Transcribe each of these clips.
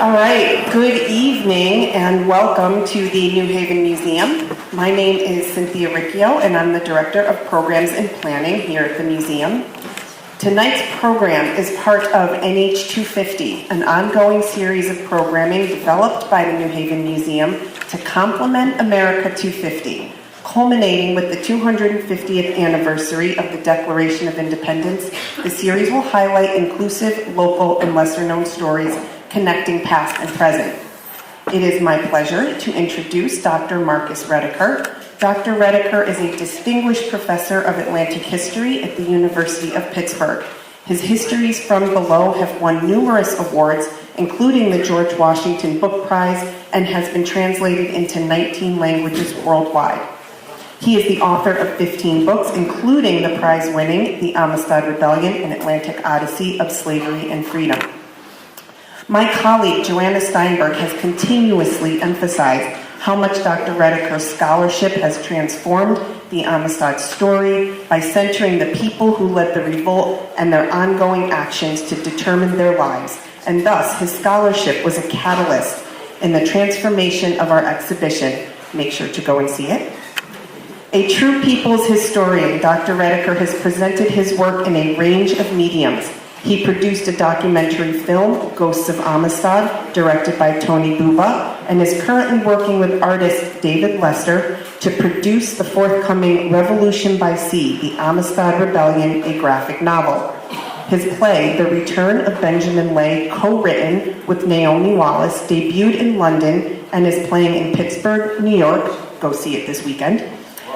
All right, good evening and welcome to the New Haven Museum. My name is Cynthia Riccio and I'm the Director of Programs and Planning here at the museum. Tonight's program is part of NH250, an ongoing series of programming developed by the New Haven Museum to complement America 250, culminating with the 250th anniversary of the Declaration of Independence. The series will highlight inclusive, local, and lesser-known stories connecting past and present. It is my pleasure to introduce Dr. Marcus Rediker. Dr. Rediker is a distinguished professor of Atlantic history at the University of Pittsburgh. His Histories from Below have won numerous awards, including the George Washington Book Prize, and has been translated into 19 languages worldwide. He is the author of 15 books, including the prize-winning The Amistad Rebellion, An Atlantic Odyssey of Slavery and Freedom. My colleague, Joanna Steinberg, has continuously emphasized how much Dr. Rediker's scholarship has transformed the Amistad story by centering the people who led the revolt and their ongoing actions to determine their lives. And thus, his scholarship was a catalyst in the transformation of our exhibition. Make sure to go and see it. A true people's historian, Dr. Rediker has presented his work in a range of mediums. He produced a documentary film, Ghosts of Amistad, directed by Tony Buba, and is currently working with artist David Lester to produce the forthcoming Revolution by Sea, The Amistad Rebellion, a graphic novel. His play, The Return of Benjamin Lay, co-written with Naomi Wallace, debuted in London and is playing in Pittsburgh, New York, go see it this weekend,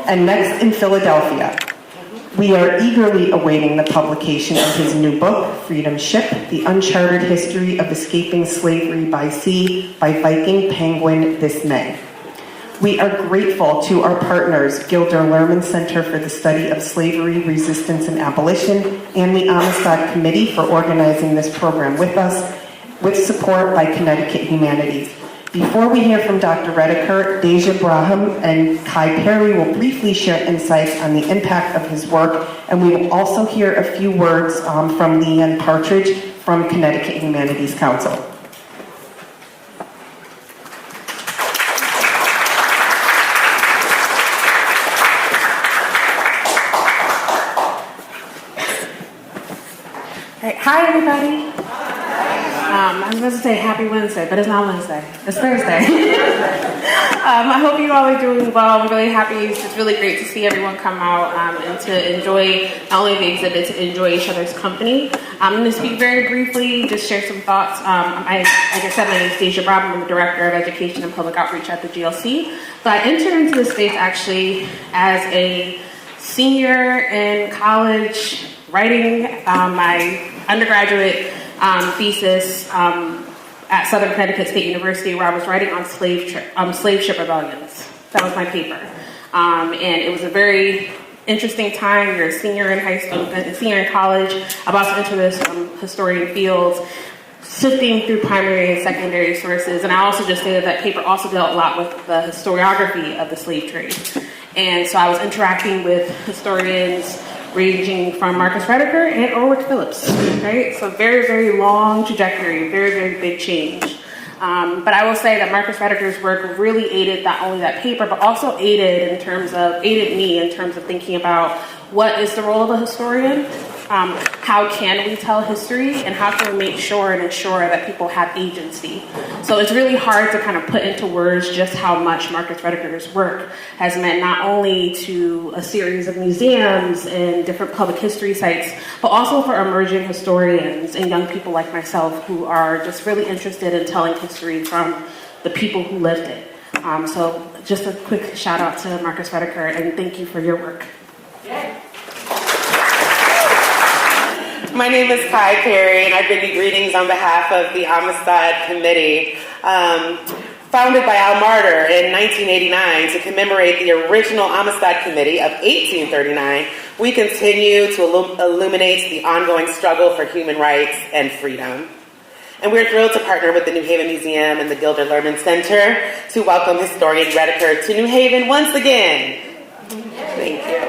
and next in Philadelphia. We are eagerly awaiting the publication of his new book, Freedom Ship, The Uncharted History of Escaping Slavery by Sea by Viking Penguin this May. We are grateful to our partners, Gilder Lehrman Center for the Study of Slavery, Resistance, and Abolition, and the Amistad Committee for organizing this program with us, with support by Connecticut Humanities. Before we hear from Dr. Rediker, Deja Braham and Kai Perry will briefly share insights on the impact of his work, and we will also hear a few words from Leanne Partridge from Connecticut Humanities Council. Hi, everybody. I was supposed to say happy Wednesday, but it's not Wednesday. It's Thursday. I hope you all are doing well. I'm really happy. It's really great to see everyone come out and to enjoy not only the exhibit, to enjoy each other's company. I'm going to speak very briefly, just share some thoughts. Like I said, my name is Deja Brabham. I'm the Director of Education and Public Outreach at the GLC. So I entered into this space actually as a senior in college, writing my undergraduate thesis at Southern Connecticut State University, where I was writing on slave ship rebellions. That was my paper. And it was a very interesting time. You're a senior in high school, a senior in college, about to enter this historian field, sifting through primary and secondary sources. And I also just stated that paper also dealt a lot with the historiography of the slave trade. And so I was interacting with historians ranging from Marcus Rediker and Ulrich Phillips, right? So very, very long trajectory, very, very big change. But I will say that Marcus Rediker's work really aided not only that paper, but also aided me in terms of thinking about what is the role of a historian, how can we tell history, and how can we make sure and ensure that people have agency. So it's really hard to kind of put into words just how much Marcus Rediker's work has meant not only to a series of museums and different public history sites, but also for emerging historians and young people like myself who are just really interested in telling history from the people who lived it. So just a quick shout out to Marcus Rediker, and thank you for your work. Yeah. My name is Kai Perry, and I bring you greetings on behalf of the Amistad Committee, founded by Al Marder in 1989 to commemorate the original Amistad Committee of 1839. We continue to illuminate the ongoing struggle for human rights and freedom. And we're thrilled to partner with the New Haven Museum and the Gilder Lehrman Center to welcome historian Rediker to New Haven once again. Thank you.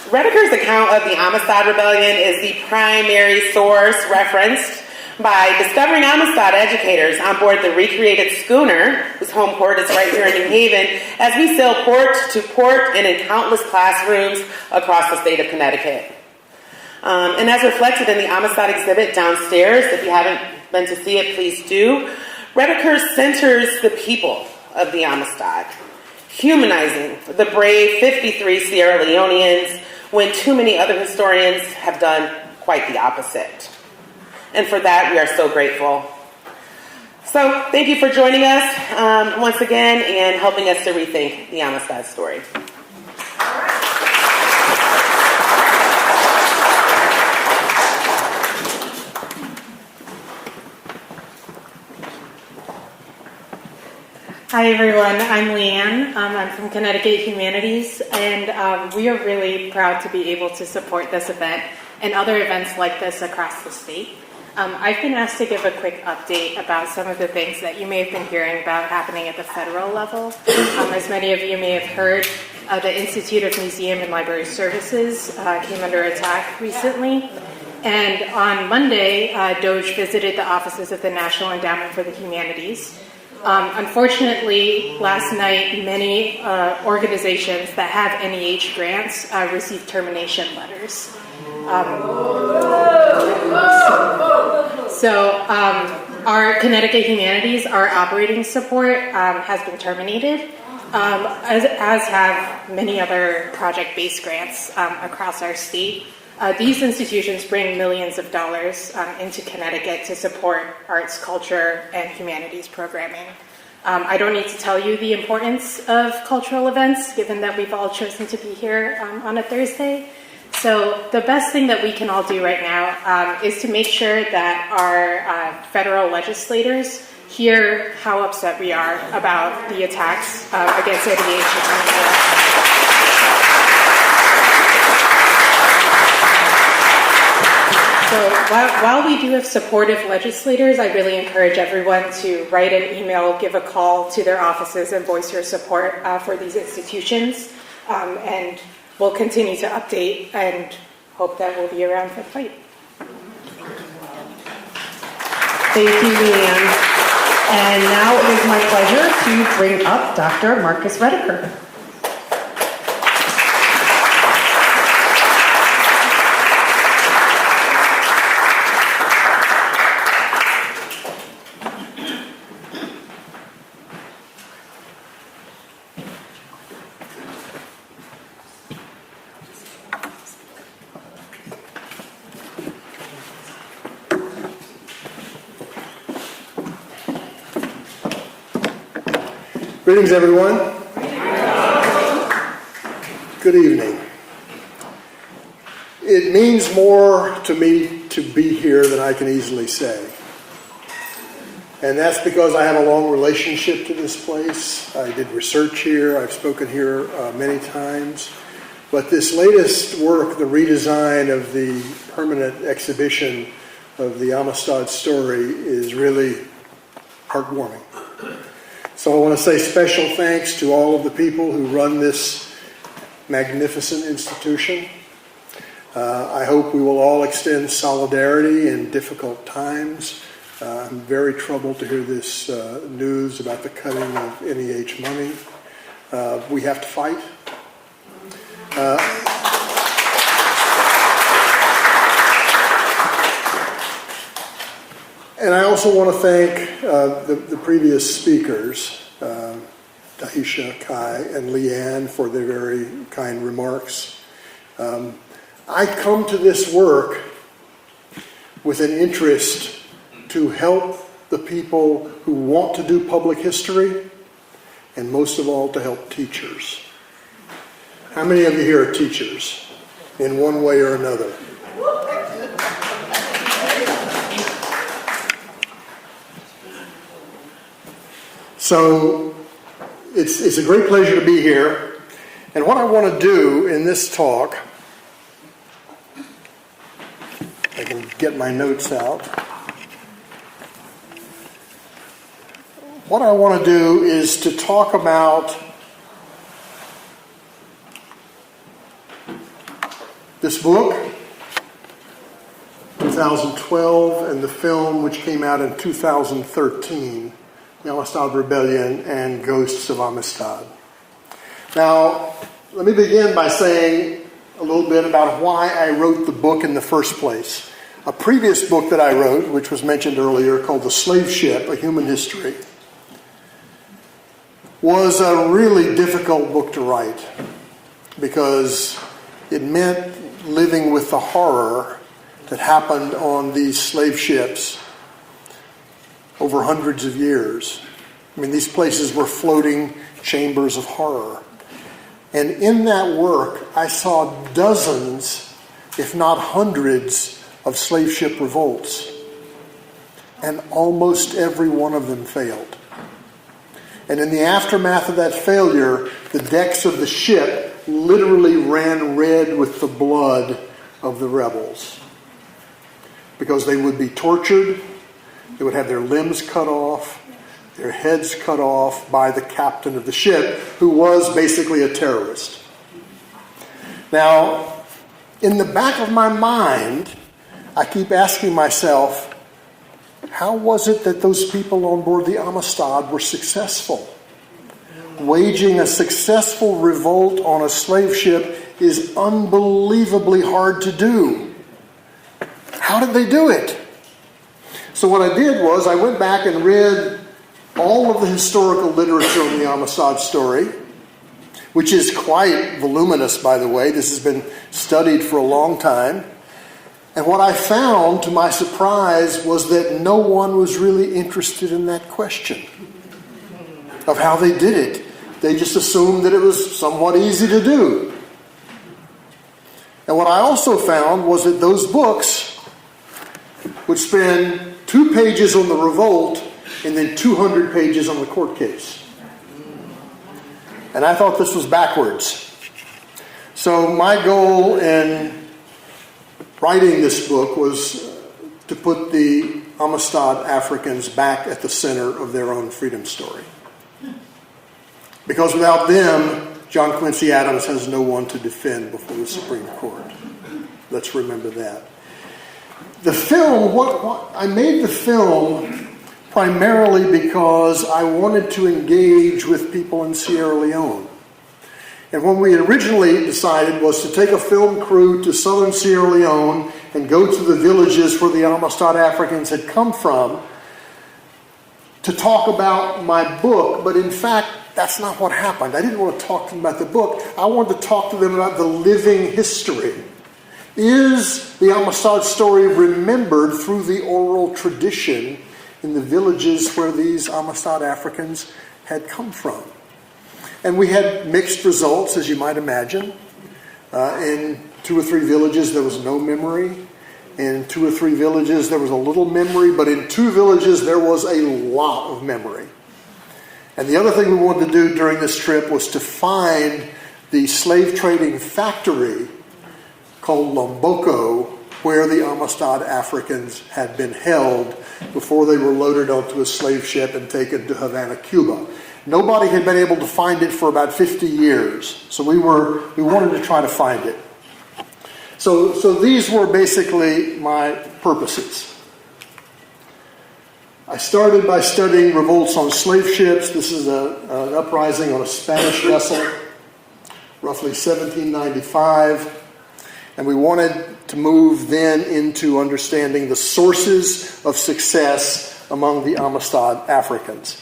Rediker's account of the Amistad Rebellion is the primary source referenced by discovering Amistad educators on board the recreated schooner, whose home port is right here in New Haven, as we sail port to port and in countless classrooms across the state of Connecticut. And as reflected in the Amistad exhibit downstairs, if you haven't been to see it, please do, Rediker centers the people of the Amistad, humanizing the brave 53 Sierra Leoneans when too many other historians have done quite the opposite. And for that, we are so grateful. So thank you for joining us once again and helping us to rethink the Amistad story. Hi everyone, I'm Leanne. I'm from Connecticut Humanities, and we are really proud to be able to support this event and other events like this across the state. I've been asked to give a quick update about some of the things that you may have been hearing about happening at the federal level. As many of you may have heard, the Institute of Museum and Library Services came under attack recently. And on Monday, DOJ visited the offices of the National Endowment for the Humanities. Unfortunately, last night, many organizations that have NEH grants received termination letters. So our Connecticut Humanities, our operating support has been terminated, as have many other project-based grants across our state. These institutions bring millions of dollars into Connecticut to support arts, culture, and humanities programming. I don't need to tell you the importance of cultural events, given that we've all chosen to be here on a Thursday. So the best thing that we can all do right now is to make sure that our federal legislators hear how upset we are about the attacks against NEH. So while we do have supportive legislators, I really encourage everyone to write an email, give a call to their offices, and voice your support for these institutions. And we'll continue to update and hope that we'll be around for the fight. Thank you, Leanne. And now it is my pleasure to bring up Dr. Marcus Rediker. Greetings, everyone. Good evening. It means more to me to be here than I can easily say. And that's because I have a long relationship to this place. I did research here. I've spoken here many times. But this latest work, the redesign of the permanent exhibition of the Amistad story, is really heartwarming. So I want to say special thanks to all of the people who run this magnificent institution. I hope we will all extend solidarity in difficult times. I'm very troubled to hear this news about the cutting of NEH money. We have to fight. And I also want to thank the previous speakers, Dahisha, Kai, and Leanne, for their very kind remarks. I come to this work with an interest to help the people who want to do public history, and most of all, to help teachers. How many of you here are teachers in one way or another? So it's a great pleasure to be here. And what I want to do in this talk, I can get my notes out. What I want to do is to talk about This book, 2012, and the film, which came out in 2013, The Amistad Rebellion and Ghosts of Amistad. Now, let me begin by saying a little bit about why I wrote the book in the first place. A previous book that I wrote, which was mentioned earlier, called The Slave Ship, A Human History, was a really difficult book to write because it meant living with the horror that happened on these slave ships over hundreds of years. I mean, these places were floating chambers of horror. And in that work, I saw dozens, if not hundreds, of slave ship revolts. And almost every one of them failed. And in the aftermath of that failure, the decks of the ship literally ran red with the blood of the rebels. Because they would be tortured, they would have their limbs cut off, their heads cut off by the captain of the ship, who was basically a terrorist. Now, in the back of my mind, I keep asking myself, how was it that those people on board the Amistad were successful? Waging a successful revolt on a slave ship is unbelievably hard to do. How did they do it? So what I did was I went back and read all of the historical literature on the Amistad story, which is quite voluminous, by the way. This has been studied for a long time. And what I found, to my surprise, was that no one was really interested in that question of how they did it. They just assumed that it was somewhat easy to do. And what I also found was that those books would spend 2 pages on the revolt and then 200 pages on the court case. And I thought this was backwards. So my goal in writing this book was to put the Amistad Africans back at the center of their own freedom story. Because without them, John Quincy Adams has no one to defend before the Supreme Court. Let's remember that. The film, I made the film primarily because I wanted to engage with people in Sierra Leone. And what we originally decided was to take a film crew to southern Sierra Leone and go to the villages where the Amistad Africans had come from to talk about my book. But in fact, that's not what happened. I didn't want to talk to them about the book. I wanted to talk to them about the living history. Is the Amistad story remembered through the oral tradition in the villages where these Amistad Africans had come from? And we had mixed results, as you might imagine. In 2 or 3 villages, there was no memory. In 2 or 3 villages, there was a little memory. But in 2 villages, there was a lot of memory. And the other thing we wanted to do during this trip was to find the slave trading factory called Lomboko, where the Amistad Africans had been held before they were loaded onto a slave ship and taken to Havana, Cuba. Nobody had been able to find it for about 50 years, so we wanted to try to find it. So these were basically my purposes. I started by studying revolts on slave ships. This is an uprising on a Spanish vessel, roughly 1795. And we wanted to move then into understanding the sources of success among the Amistad Africans.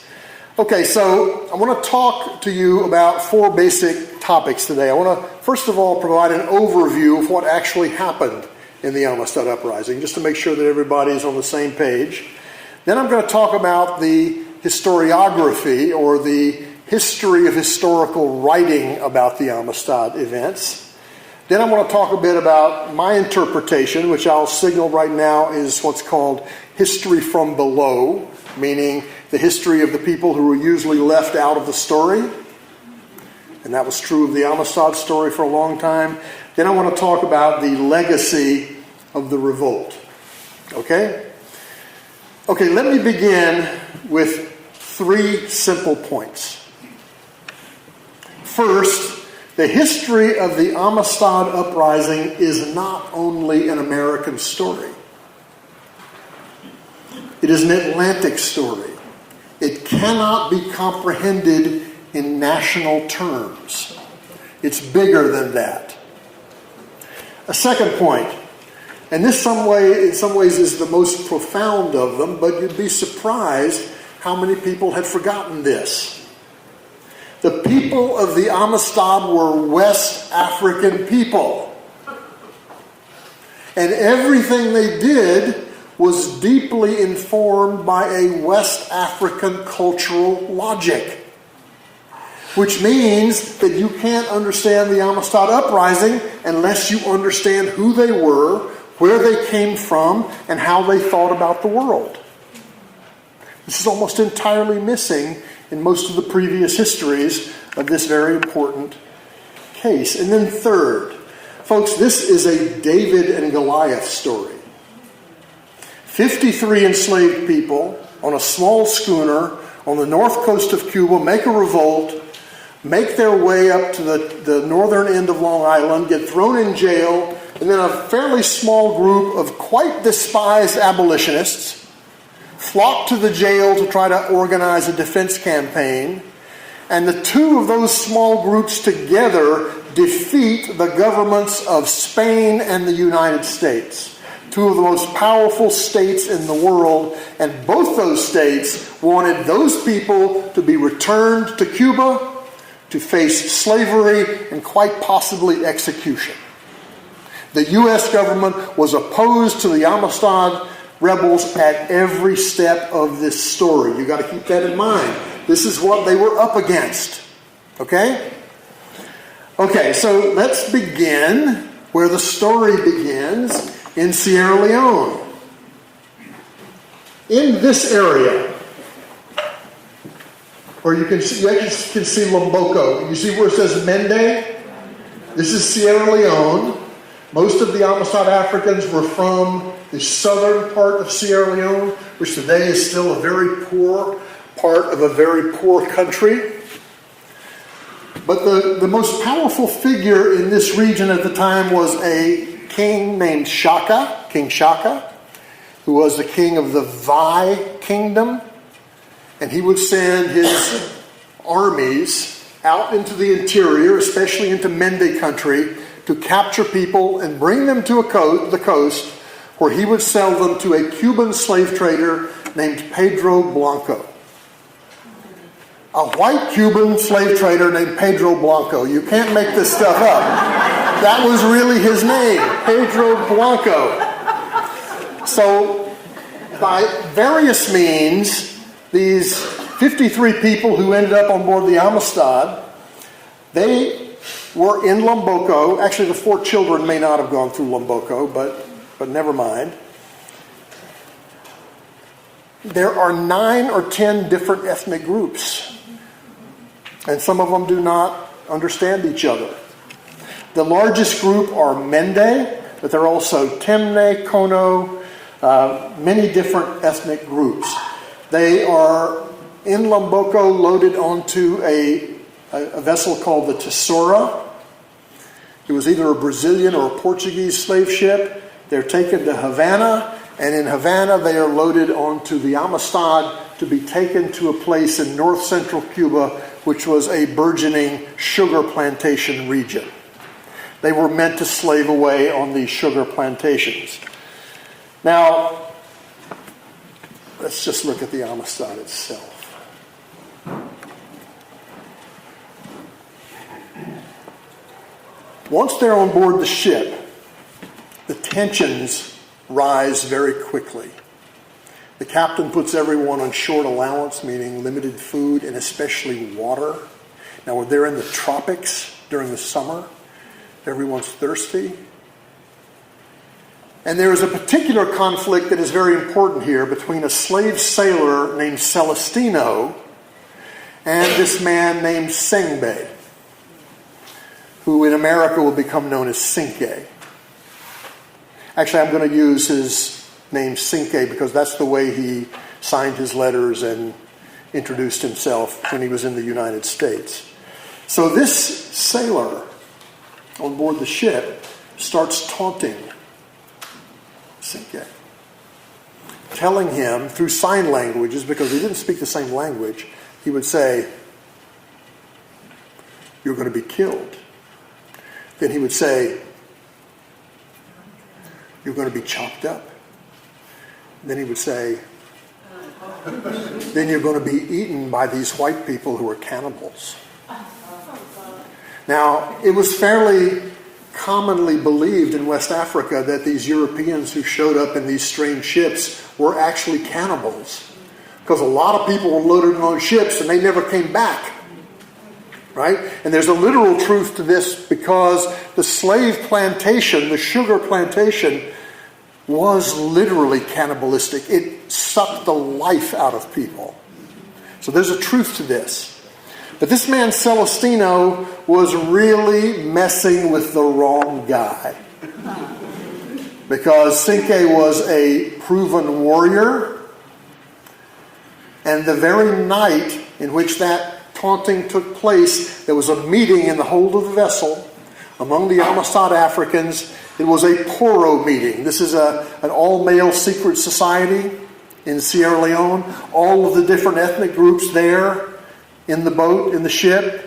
Okay, so I want to talk to you about 4 basic topics today. I want to, first of all, provide an overview of what actually happened in the Amistad uprising, just to make sure that everybody is on the same page. Then I'm going to talk about the historiography, or the history of historical writing about the Amistad events. Then I want to talk a bit about my interpretation, which I'll signal right now is what's called history from below, meaning the history of the people who were usually left out of the story. And that was true of the Amistad story for a long time. Then I want to talk about the legacy of the revolt. Okay? Okay, let me begin with 3 simple points. First, The history of the Amistad Uprising is not only an American story. It is an Atlantic story. It cannot be comprehended in national terms. It's bigger than that. A second point, and this in some ways is the most profound of them, but you'd be surprised how many people had forgotten this. The people of the Amistad were West African people. And everything they did was deeply informed by a West African cultural logic. Which means that you can't understand the Amistad Uprising unless you understand who they were, where they came from, and how they thought about the world. This is almost entirely missing in most of the previous histories of this very important case. And then third, folks, this is a David and Goliath story. 53 enslaved people on a small schooner on the north coast of Cuba make a revolt, make their way up to the northern end of Long Island, get thrown in jail, and then a fairly small group of quite despised abolitionists flock to the jail to try to organize a defense campaign. And the two of those small groups together defeat the governments of Spain and the United States. Two of the most powerful states in the world, and both those states wanted those people to be returned to Cuba to face slavery and quite possibly execution. The U.S. government was opposed to the Amistad rebels at every step of this story. You got to keep that in mind. This is what they were up against. Okay? Okay, so let's begin where the story begins, in Sierra Leone. In this area, where you can see Lomboko. You see where it says Mende? This is Sierra Leone. Most of the Amistad Africans were from the southern part of Sierra Leone, which today is still a very poor part of a very poor country. But the most powerful figure in this region at the time was a king named Shaka, King Shaka, who was the king of the Vai kingdom. And he would send his armies out into the interior, especially into Mende country, to capture people and bring them to the coast, where he would sell them to a Cuban slave trader named Pedro Blanco. A white Cuban slave trader named Pedro Blanco. You can't make this stuff up. That was really his name, Pedro Blanco. So, by various means, these 53 people who ended up on board the Amistad, they were in Lomboko. Actually, the 4 children may not have gone through Lomboko, but never mind. There are 9 or 10 different ethnic groups, and some of them do not understand each other. The largest group are Mende, but there are also Temne, Kono, many different ethnic groups. They are in Lomboko loaded onto a vessel called the Tesoura. It was either a Brazilian or a Portuguese slave ship. They're taken to Havana, and in Havana they are loaded onto the Amistad to be taken to a place in north central Cuba, which was a burgeoning sugar plantation region. They were meant to slave away on these sugar plantations. Now, let's just look at the Amistad itself. Once they're on board the ship, the tensions rise very quickly. The captain puts everyone on short allowance, meaning limited food and especially water. Now, they're in the tropics during the summer. Everyone's thirsty. And there is a particular conflict that is very important here between a slave sailor named Celestino and this man named Sengbe, who in America will become known as Cinque. Actually, I'm going to use his name Cinque because that's the way he signed his letters and introduced himself when he was in the United States. So this sailor on board the ship starts taunting Cinque, telling him through sign languages, because he didn't speak the same language, he would say, "You're going to be killed." Then he would say, "You're going to be chopped up." Then he would say, "Then you're going to be eaten by these white people who are cannibals." Now, it was fairly commonly believed in West Africa that these Europeans who showed up in these strange ships were actually cannibals, because a lot of people were loaded on ships and they never came back. Right? And there's a literal truth to this, because the slave plantation, the sugar plantation, was literally cannibalistic. It sucked the life out of people. So there's a truth to this. But this man Celestino was really messing with the wrong guy. Because Cinque was a proven warrior. And the very night in which that taunting took place, there was a meeting in the hold of the vessel among the Amistad Africans. It was a Poro meeting. This is an all-male secret society in Sierra Leone. All of the different ethnic groups there in the boat, in the ship,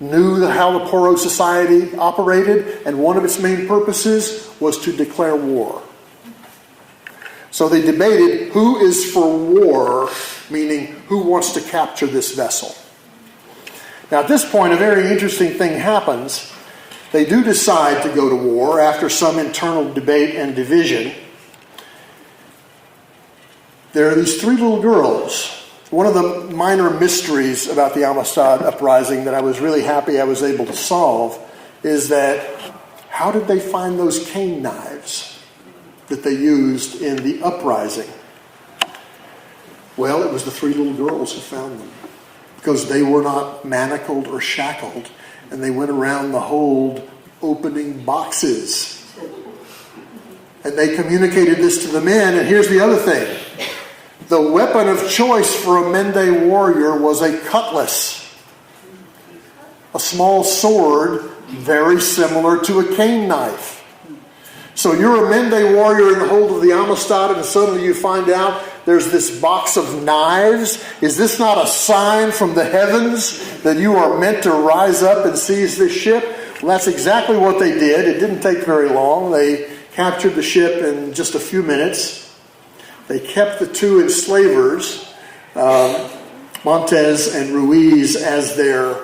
knew how the Poro society operated, and one of its main purposes was to declare war. So they debated who is for war, meaning who wants to capture this vessel. Now at this point, a very interesting thing happens. They do decide to go to war after some internal debate and division. There are these three little girls. One of the minor mysteries about the Amistad uprising that I was really happy I was able to solve is that how did they find those cane knives that they used in the uprising? Well, it was the three little girls who found them, because they were not manacled or shackled, and they went around the hold opening boxes. And they communicated this to the men, and here's the other thing. The weapon of choice for a Mende warrior was a cutlass, a small sword very similar to a cane knife. So you're a Mende warrior in the hold of the Amistad, and suddenly you find out there's this box of knives. Is this not a sign from the heavens that you are meant to rise up and seize this ship? Well, that's exactly what they did. It didn't take very long. They captured the ship in just a few minutes. They kept the two enslavers, Montez and Ruiz, as their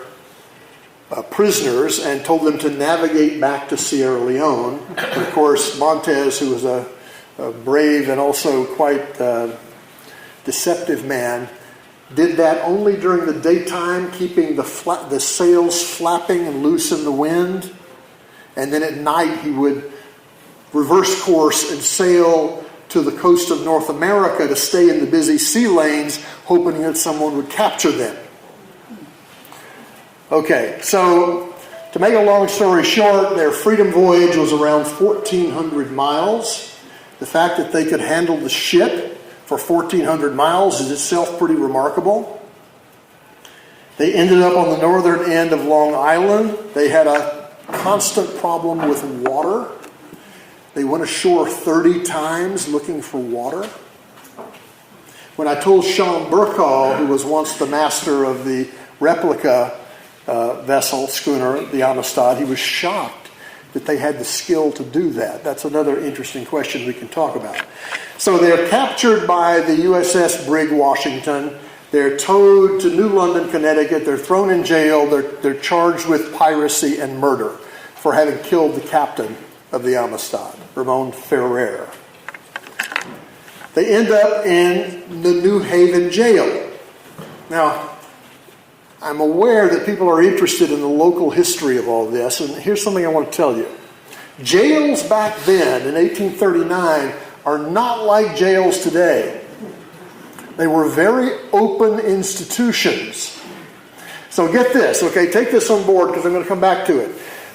prisoners, and told them to navigate back to Sierra Leone. And of course, Montez, who was a brave and also quite deceptive man, did that only during the daytime, keeping the sails flapping and loose in the wind. And then at night he would reverse course and sail to the coast of North America to stay in the busy sea lanes, hoping that someone would capture them. Okay, so to make a long story short, their freedom voyage was around 1,400 miles. The fact that they could handle the ship for 1,400 miles is itself pretty remarkable. They ended up on the northern end of Long Island. They had a constant problem with water. They went ashore 30 times looking for water. When I told Sean Burkall, who was once the master of the replica vessel, schooner, the Amistad, he was shocked that they had the skill to do that. That's another interesting question we can talk about. So they're captured by the USS Brig Washington. They're towed to New London, Connecticut. They're thrown in jail. They're charged with piracy and murder for having killed the captain of the Amistad, Ramon Ferrer. They end up in the New Haven jail. Now, I'm aware that people are interested in the local history of all this, and here's something I want to tell you. Jails back then, in 1839, are not like jails today. They were very open institutions. So get this, okay? Take this on board because I'm going to come back to it.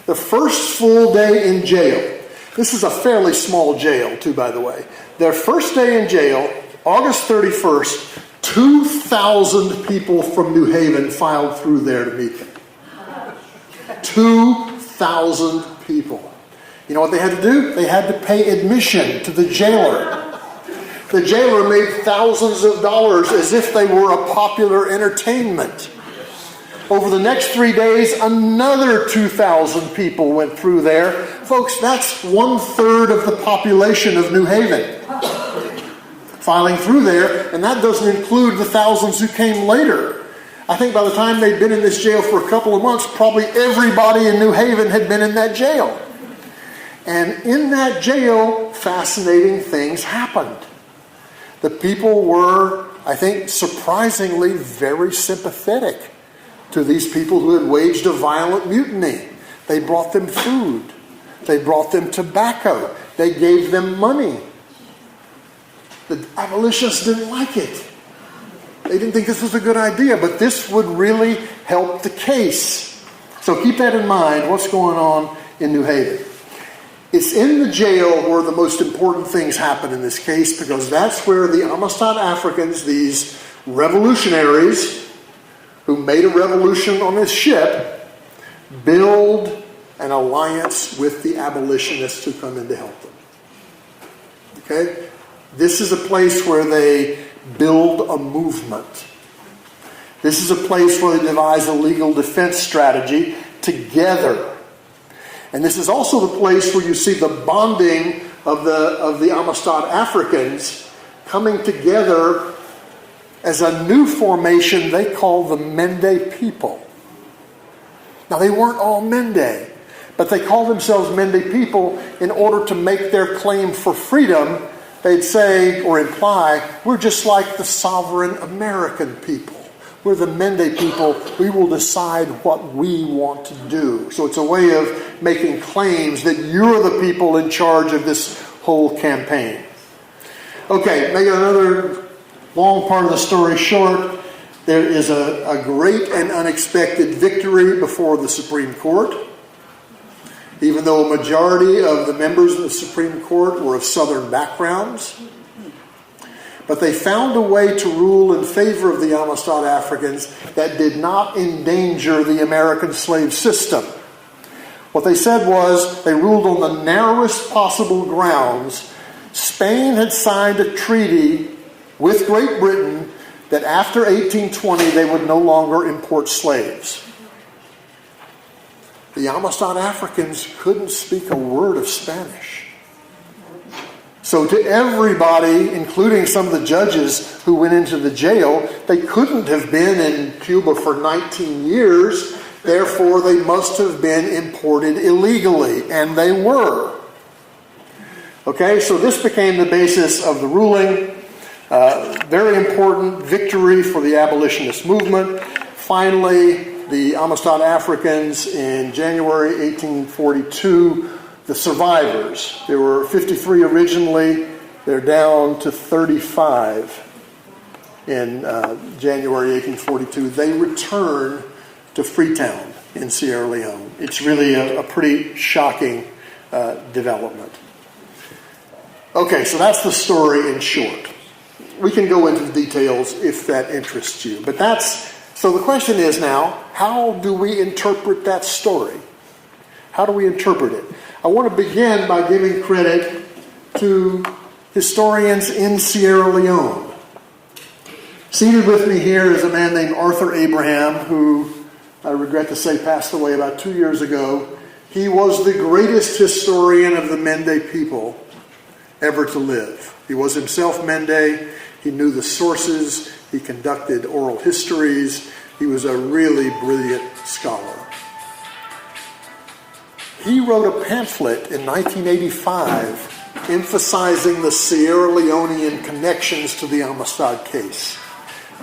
The first full day in jail, this is a fairly small jail too, by the way. Their first day in jail, August 31st, 2,000 people from New Haven filed through there to meet them. 2,000 people. people. You know what they had to do? They had to pay admission to the jailer. The jailer made thousands of dollars as if they were a popular entertainment. Over the next 3 days, another 2,000 people went through there. Folks, that's 1/3 of the population of New Haven filing through there, and that doesn't include the thousands who came later. I think by the time they'd been in this jail for a couple of months, probably everybody in New Haven had been in that jail. And in that jail, fascinating things happened. The people were, I think, surprisingly very sympathetic to these people who had waged a violent mutiny. They brought them food. They brought them tobacco. They gave them money. The abolitionists didn't like it. They didn't think this was a good idea, but this would really help the case. So keep that in mind, what's going on in New Haven. It's in the jail where the most important things happen in this case, because that's where the Amistad Africans, these revolutionaries who made a revolution on this ship, build an alliance with the abolitionists who come in to help them. Okay? This is a place where they build a movement. This is a place where they devise a legal defense strategy together. And this is also the place where you see the bonding of the Amistad Africans coming together as a new formation they call the Mende people. Now, they weren't all Mende, but they called themselves Mende people in order to make their claim for freedom. They'd say or imply, we're just like the sovereign American people. We're the Mende people. We will decide what we want to do. So it's a way of making claims that you're the people in charge of this whole campaign. Okay, make another long part of the story short. There is a great and unexpected victory before the Supreme Court. Even though a majority of the members of the Supreme Court were of Southern backgrounds. But they found a way to rule in favor of the Amistad Africans that did not endanger the American slave system. What they said was, they ruled on the narrowest possible grounds. Spain had signed a treaty with Great Britain that after 1820 they would no longer import slaves. The Amistad Africans couldn't speak a word of Spanish. So to everybody, including some of the judges who went into the jail, they couldn't have been in Cuba for 19 years. Therefore, they must have been imported illegally, and they were. Okay, so this became the basis of the ruling. Very important victory for the abolitionist movement. Finally, the Amistad Africans in January 1842, the survivors. There were 53 originally. They're down to 35 in January 1842. They return to Freetown in Sierra Leone. It's really a pretty shocking development. Okay, so that's the story in short. We can go into the details if that interests you. But so the question is now, how do we interpret that story? How do we interpret it? I want to begin by giving credit to historians in Sierra Leone. Seated with me here is a man named Arthur Abraham, who I regret to say passed away about 2 years ago. He was the greatest historian of the Mende people ever to live. He was himself Mende. He knew the sources. He conducted oral histories. He was a really brilliant scholar. He wrote a pamphlet in 1985 emphasizing the Sierra Leonean connections to the Amistad case.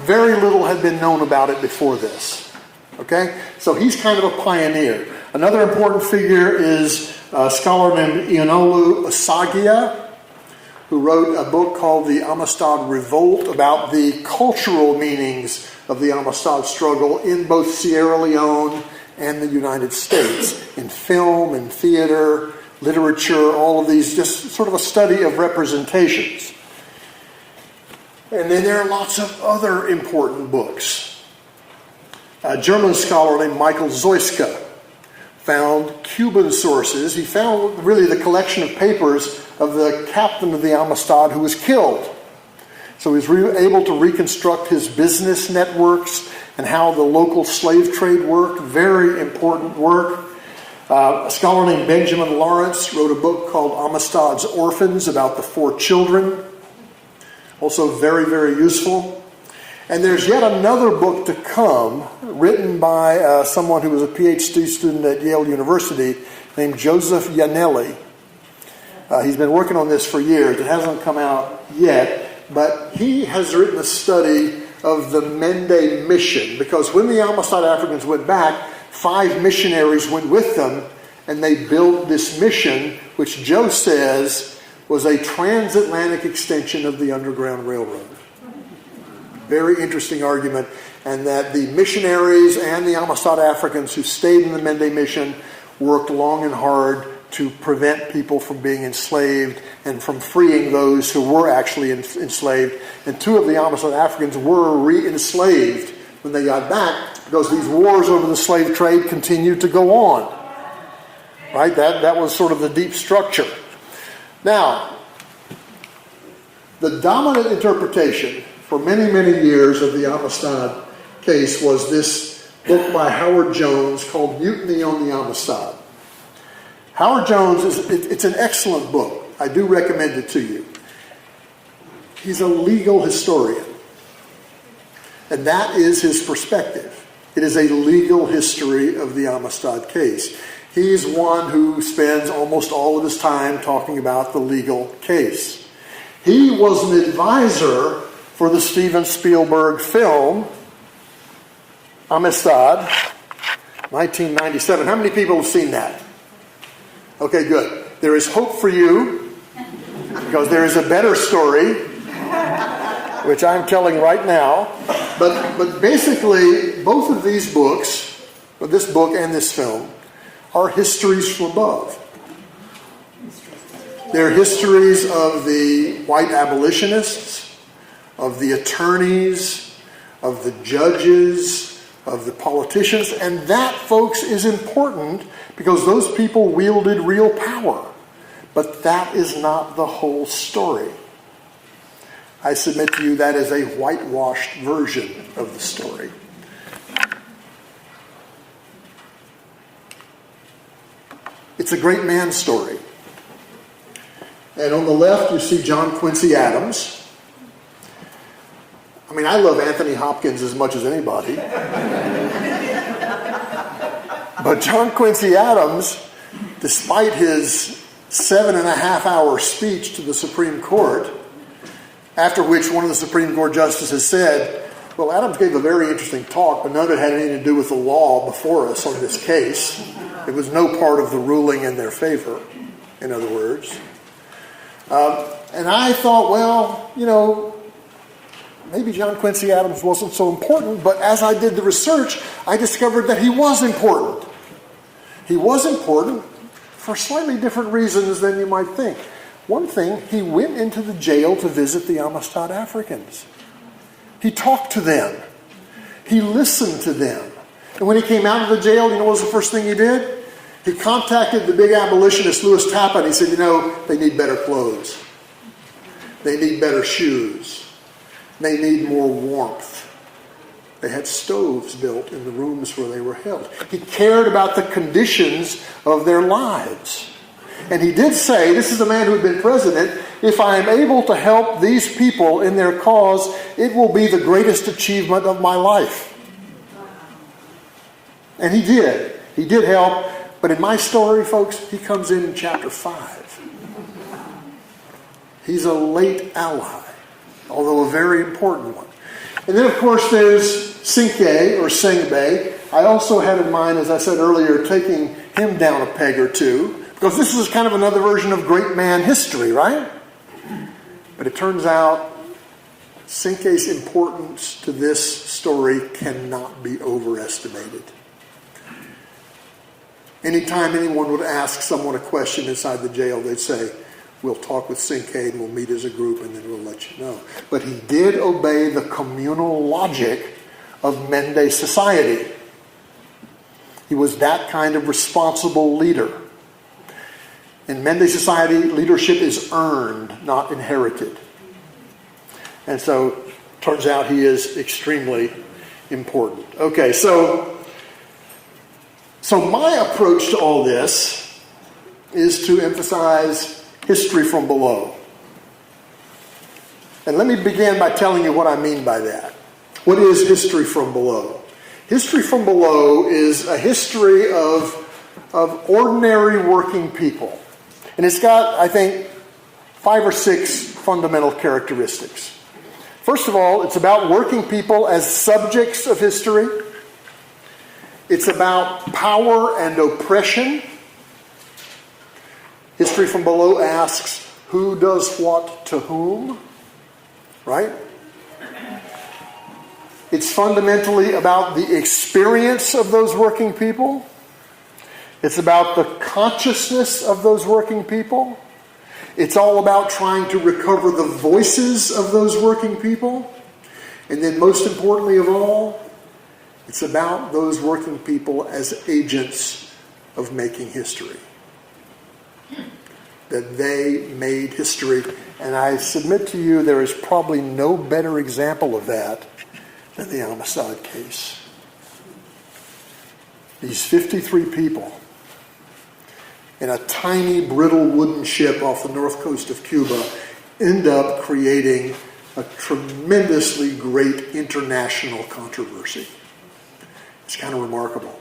Very little had been known about it before this. Okay? So he's kind of a pioneer. Another important figure is a scholar named Ionolu Asagia, who wrote a book called The Amistad Revolt about the cultural meanings of the Amistad struggle in both Sierra Leone and the United States, in film and theater, literature, all of these, just sort of a study of representations. And then there are lots of other important books. A German scholar named Michael Zeuske found Cuban sources. He found really the collection of papers of the captain of the Amistad who was killed. So he was able to reconstruct his business networks and how the local slave trade worked. Very important work. A scholar named Benjamin Lawrence wrote a book called Amistad's Orphans about the 4 children. Also very, very useful. And there's yet another book to come, written by someone who was a PhD student at Yale University named Joseph Yanelli. He's been working on this for years. It hasn't come out yet, but he has written a study of the Mende mission, because when the Amistad Africans went back, 5 missionaries went with them, and they built this mission, which Joe says was a transatlantic extension of the Underground Railroad. Very interesting argument, and that the missionaries and the Amistad Africans who stayed in the Mende mission worked long and hard to prevent people from being enslaved and from freeing those who were actually enslaved. And 2 of the Amistad Africans were re-enslaved when they got back, because these wars over the slave trade continued to go on. Right? That was sort of the deep structure. Now, the dominant interpretation for many, many years of the Amistad case was this book by Howard Jones called Mutiny on the Amistad. Howard Jones, it's an excellent book. I do recommend it to you. He's a legal historian. And that is his perspective. It is a legal history of the Amistad case. He's one who spends almost all of his time talking about the legal case. He was an advisor for the Steven Spielberg film, Amistad, 1997. How many people have seen that? Okay, good. There is hope for you, because there is a better story, which I'm telling right now. But basically, both of these books, this book and this film, are histories from above. They're histories of the white abolitionists, of the attorneys, of the judges, of the politicians. And that, folks, is important, because those people wielded real power. But that is not the whole story. I submit to you that is a whitewashed version of the story. It's a great man's story. And on the left, you see John Quincy Adams. I mean, I love Anthony Hopkins as much as anybody. But John Quincy Adams, despite his 7.5-hour speech to the Supreme Court, after which one of the Supreme Court justices said, well, Adams gave a very interesting talk, but none of it had anything to do with the law before us on this case. It was no part of the ruling in their favor, in other words. And I thought, well, maybe John Quincy Adams wasn't so important, but as I did the research, I discovered that he was important. He was important for slightly different reasons than you might think. One thing, he went into the jail to visit the Amistad Africans. He talked to them. He listened to them. And when he came out of the jail, what was the first thing he did? He contacted the big abolitionist, Louis Tappan. He said, they need better clothes. They need better shoes. They need more warmth. They had stoves built in the rooms where they were held. He cared about the conditions of their lives. And he did say, this is a man who had been president, if I am able to help these people in their cause, it will be the greatest achievement of my life. And he did. He did help. But in my story, folks, he comes in chapter 5. He's a late ally, although a very important one. And then, of course, there's Cinque, or Sengbe. I also had in mind, as I said earlier, taking him down a peg or two, because this is kind of another version of great man history, right? But it turns out Cinque's importance to this story cannot be overestimated. Anytime anyone would ask someone a question inside the jail, they'd say, we'll talk with Cinque and we'll meet as a group and then we'll let you know. But he did obey the communal logic of Mende society. He was that kind of responsible leader. In Mende society, leadership is earned, not inherited. And so, turns out he is extremely important. Okay, so my approach to all this is to emphasize history from below. And let me begin by telling you what I mean by that. What is history from below? History from below is a history of ordinary working people. And it's got, I think, 5 or 6 fundamental characteristics. First of all, it's about working people as subjects of history. It's about power and oppression. History from below asks, who does what to whom? Right? It's fundamentally about the experience of those working people. It's about the consciousness of those working people. It's all about trying to recover the voices of those working people. And then most importantly of all, it's about those working people as agents of making history. That they made history. And I submit to you there is probably no better example of that than the Amistad case. These 53 people in a tiny, brittle wooden ship off the north coast of Cuba end up creating a tremendously great international controversy. It's kind of remarkable.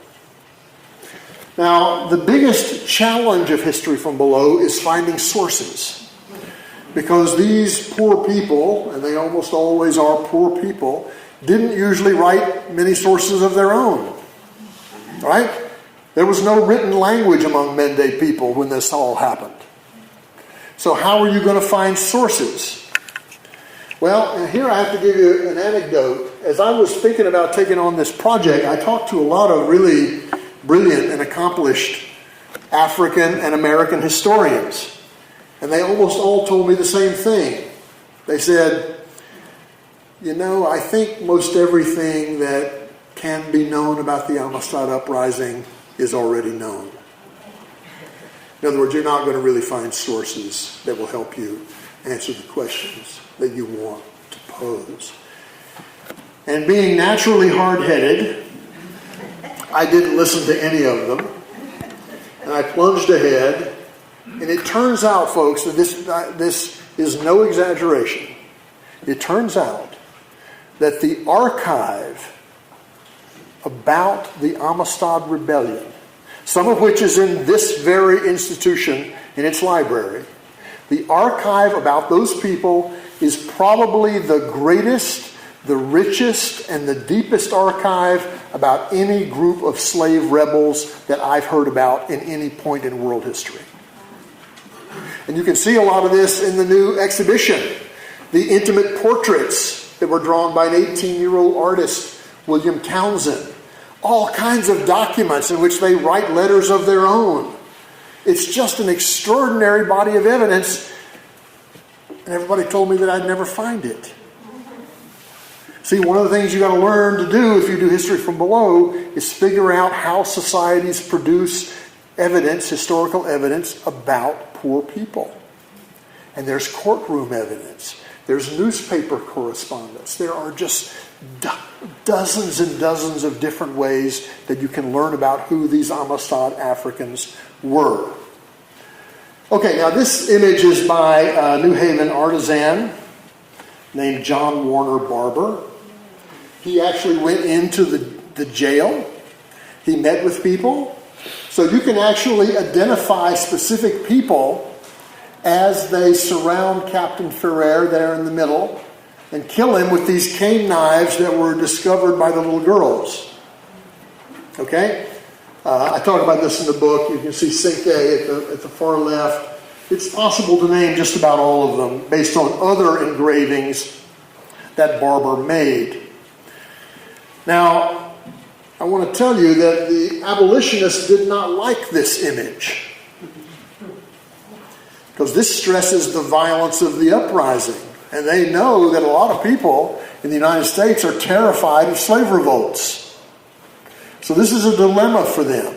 Now, the biggest challenge of history from below is finding sources. Because these poor people, and they almost always are poor people, didn't usually write many sources of their own. Right? There was no written language among Mende people when this all happened. So how are you going to find sources? Well, here I have to give you an anecdote. As I was thinking about taking on this project, I talked to a lot of really brilliant and accomplished African and American historians. And they almost all told me the same thing. They said, I think most everything that can be known about the Amistad uprising is already known. In other words, you're not going to really find sources that will help you answer the questions that you want to pose. And being naturally hard-headed, I didn't listen to any of them. And I plunged ahead. And it turns out, folks, that this is no exaggeration. It turns out that the archive about the Amistad Rebellion, some of which is in this very institution in its library, the archive about those people is probably the greatest, the richest, and the deepest archive about any group of slave rebels that I've heard about in any point in world history. And you can see a lot of this in the new exhibition. The intimate portraits that were drawn by an 18-year-old artist, William Townsend. All kinds of documents in which they write letters of their own. It's just an extraordinary body of evidence. And everybody told me that I'd never find it. See, one of the things you got to learn to do if you do history from below is figure out how societies produce evidence, historical evidence about poor people. And there's courtroom evidence. There's newspaper correspondence. There are just dozens and dozens of different ways that you can learn about who these Amistad Africans were. Okay, now this image is by a New Haven artisan named John Warner Barber. He actually went into the jail. He met with people. So you can actually identify specific people as they surround Captain Ferrer there in the middle and kill him with these cane knives that were discovered by the little girls. Okay? I talk about this in the book. You can see Cinque at the far left. It's possible to name just about all of them based on other engravings that Barber made. Now, I want to tell you that the abolitionists did not like this image, because this stresses the violence of the uprising. And they know that a lot of people in the United States are terrified of slave revolts. So this is a dilemma for them.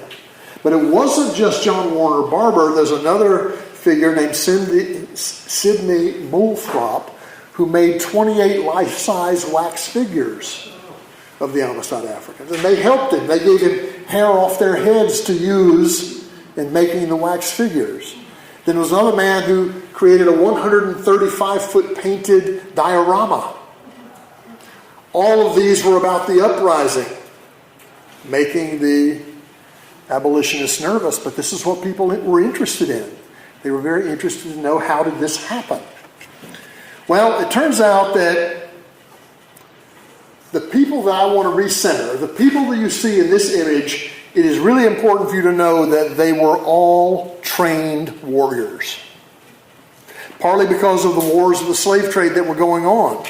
But it wasn't just John Warner Barber. There's another figure named Sidney Moulthrop who made 28 life-size wax figures of the Amistad Africans. And they helped him. They gave him hair off their heads to use in making the wax figures. Then there was another man who created a 135-foot painted diorama. All of these were about the uprising, making the abolitionists nervous, but this is what people were interested in. They were very interested to know, how did this happen? Well, it turns out that the people that I want to recenter, the people that you see in this image, it is really important for you to know that they were all trained warriors. Partly because of the wars of the slave trade that were going on.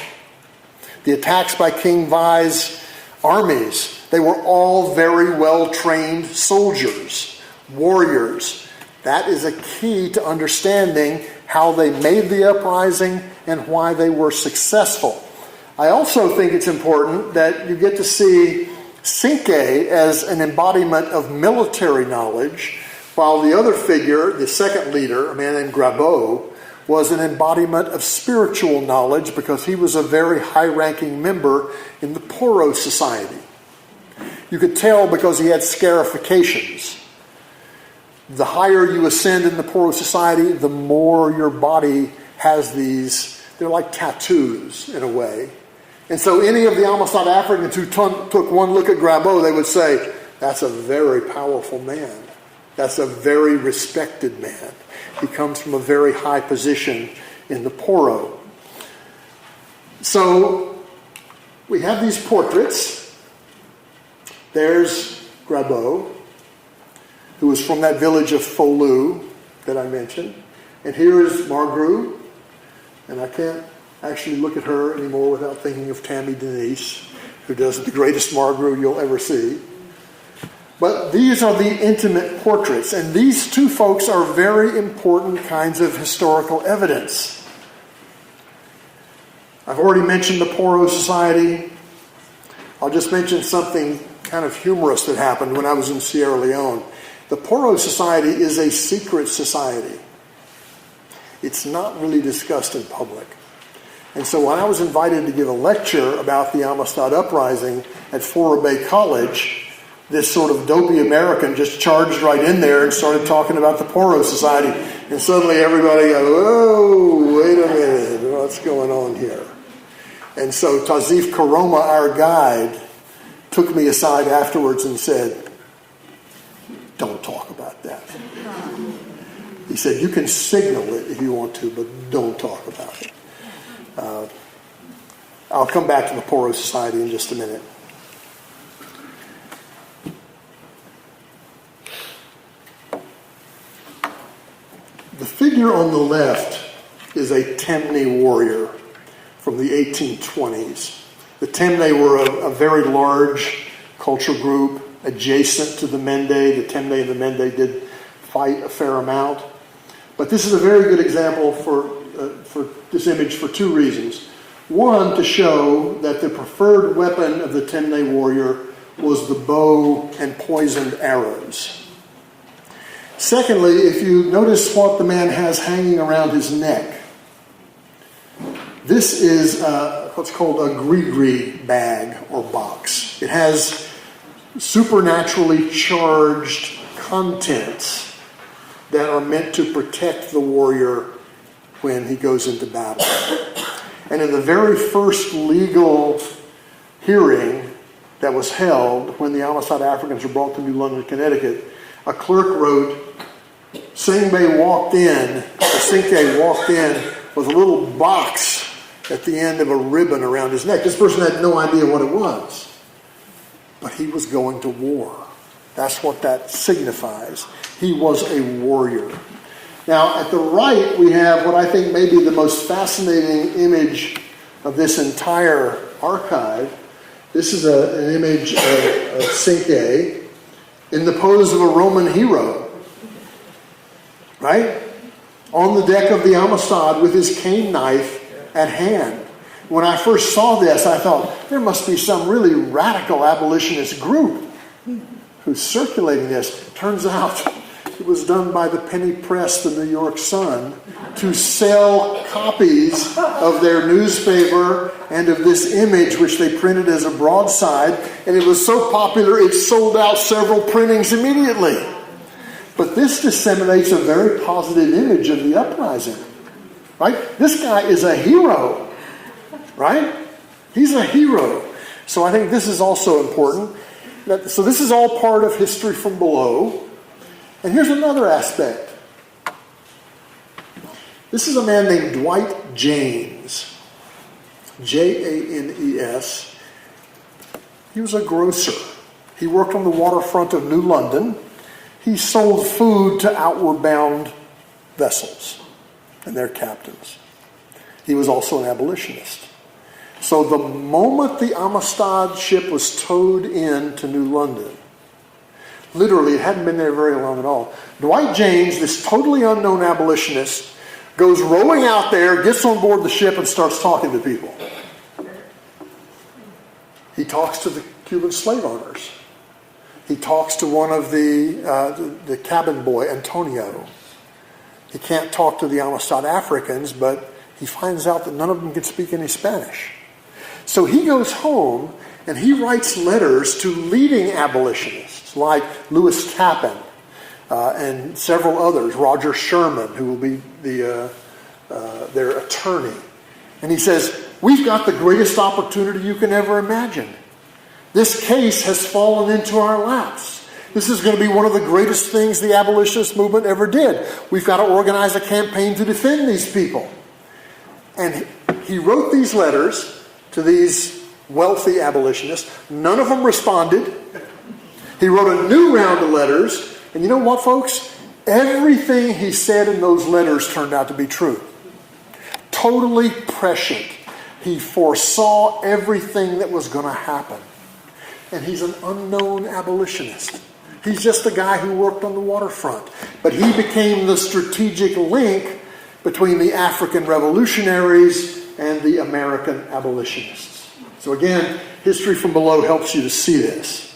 The attacks by King Vai's armies, they were all very well-trained soldiers, warriors. That is a key to understanding how they made the uprising and why they were successful. I also think it's important that you get to see Cinque as an embodiment of military knowledge, while the other figure, the second leader, a man named Grabeau, was an embodiment of spiritual knowledge because he was a very high-ranking member in the Poro Society. You could tell because he had scarifications. The higher you ascend in the Poro Society, the more your body has these, they're like tattoos in a way. And so any of the Amistad Africans who took one look at Grabeau, they would say, that's a very powerful man. That's a very respected man. He comes from a very high position in the Poro. So we have these portraits. There's Grabeau, who was from that village of Folu that I mentioned. And here is Margru. And I can't actually look at her anymore without thinking of Tammy Denise, who does the greatest Margru you'll ever see. But these are the intimate portraits, and these two folks are very important kinds of historical evidence. I've already mentioned the Poro Society. I'll just mention something kind of humorous that happened when I was in Sierra Leone. The Poro Society is a secret society. It's not really discussed in public. And so when I was invited to give a lecture about the Amistad Uprising at Flora Bay College, this sort of dopey American just charged right in there and started talking about the Poro Society. And suddenly everybody goes, whoa, wait a minute, what's going on here? And so Tazif Karoma, our guide, took me aside afterwards and said, don't talk about that. He said, you can signal it if you want to, but don't talk about it. I'll come back to the Poro Society in just a minute. The figure on the left is a Temne warrior from the 1820s. The Temne were a very large cultural group adjacent to the Mende. The Temne and the Mende did fight a fair amount. But this is a very good example for this image for two reasons. One, to show that the preferred weapon of the Temne warrior was the bow and poisoned arrows. Secondly, if you notice what the man has hanging around his neck, this is what's called a gree-gree bag or box. It has supernaturally charged contents that are meant to protect the warrior when he goes into battle. And in the very first legal hearing that was held when the Amistad Africans were brought to New London, Connecticut, a clerk wrote, Cinque walked in with a little box at the end of a ribbon around his neck. This person had no idea what it was. But he was going to war. That's what that signifies. He was a warrior. Now, at the right, we have what I think may be the most fascinating image of this entire archive. This is an image of Cinque in the pose of a Roman hero, right? On the deck of the Amistad with his cane knife at hand. When I first saw this, I thought, there must be some really radical abolitionist group who's circulating this. Turns out it was done by the penny press, the New York Sun, to sell copies of their newspaper and of this image, which they printed as a broadside. And it was so popular, it sold out several printings immediately. But this disseminates a very positive image of the uprising. Right? This guy is a hero. Right? He's a hero. So I think this is also important. So this is all part of history from below. And here's another aspect. This is a man named Dwight Janes. Janes. He was a grocer. He worked on the waterfront of New London. He sold food to outward bound vessels and their captains. He was also an abolitionist. So the moment the Amistad ship was towed in to New London, literally, it hadn't been there very long at all, Dwight Janes, this totally unknown abolitionist, goes rowing out there, gets on board the ship, and starts talking to people. He talks to the Cuban slave owners. He talks to one of the cabin boy, Antonio. He can't talk to the Amistad Africans, but he finds out that none of them can speak any Spanish. So he goes home and he writes letters to leading abolitionists like Lewis Tappan and several others, Roger Sherman, who will be their attorney. And he says, we've got the greatest opportunity you can ever imagine. This case has fallen into our laps. This is going to be one of the greatest things the abolitionist movement ever did. We've got to organize a campaign to defend these people. And he wrote these letters to these wealthy abolitionists. None of them responded. He wrote a new round of letters. And you know what, folks? Everything he said in those letters turned out to be true. Totally prescient. He foresaw everything that was going to happen. And he's an unknown abolitionist. He's just a guy who worked on the waterfront. But he became the strategic link between the African revolutionaries and the American abolitionists. So again, history from below helps you to see this.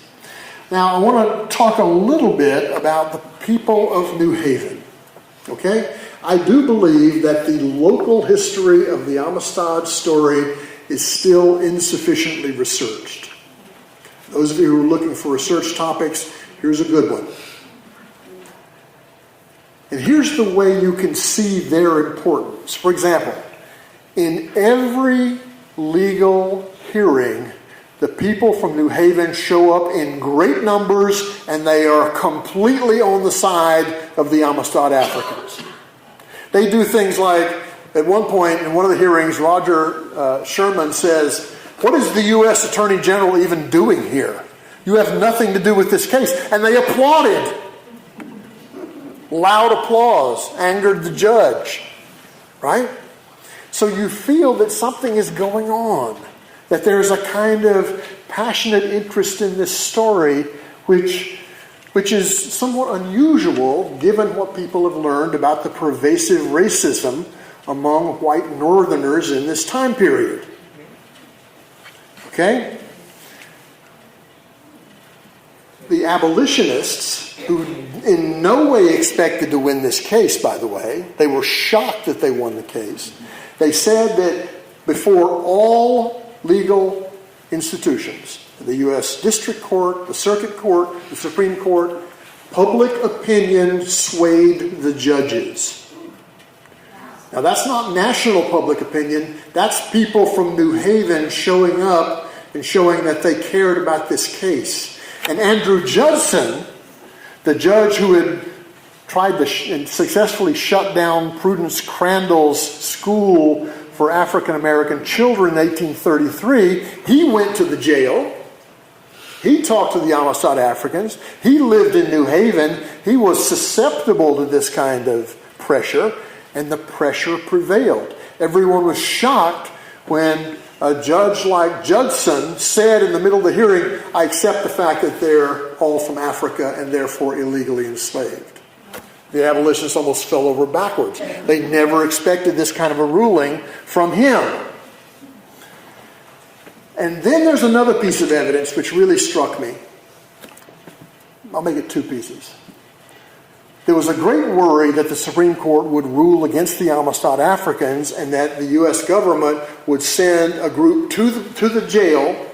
Now I want to talk a little bit about the people of New Haven. Okay? I do believe that the local history of the Amistad story is still insufficiently researched. Those of you who are looking for research topics, here's a good one. And here's the way you can see their importance. For example, in every legal hearing, the people from New Haven show up in great numbers and they are completely on the side of the Amistad Africans. They do things like, at one point in one of the hearings, Roger Sherman says, what is the U.S. Attorney General even doing here? You have nothing to do with this case. And they applauded. Loud applause angered the judge. Right? So you feel that something is going on. That there's a kind of passionate interest in this story which is somewhat unusual given what people have learned about the pervasive racism among white Northerners in this time period. Okay? The abolitionists, who in no way expected to win this case, by the way, they were shocked that they won the case. They said that before all legal institutions, the U.S. District Court, the Circuit Court, the Supreme Court, public opinion swayed the judges. Now that's not national public opinion, that's people from New Haven showing up and showing that they cared about this case. And Andrew Judson, the judge who had tried to and successfully shut down Prudence Crandall's school for African American children in 1833, he went to the jail. He talked to the Amistad Africans. He lived in New Haven. He was susceptible to this kind of pressure, and the pressure prevailed. Everyone was shocked when a judge like Judson said in the middle of the hearing, I accept the fact that they're all from Africa and therefore illegally enslaved. The abolitionists almost fell over backwards. They never expected this kind of a ruling from him. And then there's another piece of evidence which really struck me. I'll make it two pieces. There was a great worry that the Supreme Court would rule against the Amistad Africans and that the U.S. government would send a group to the jail,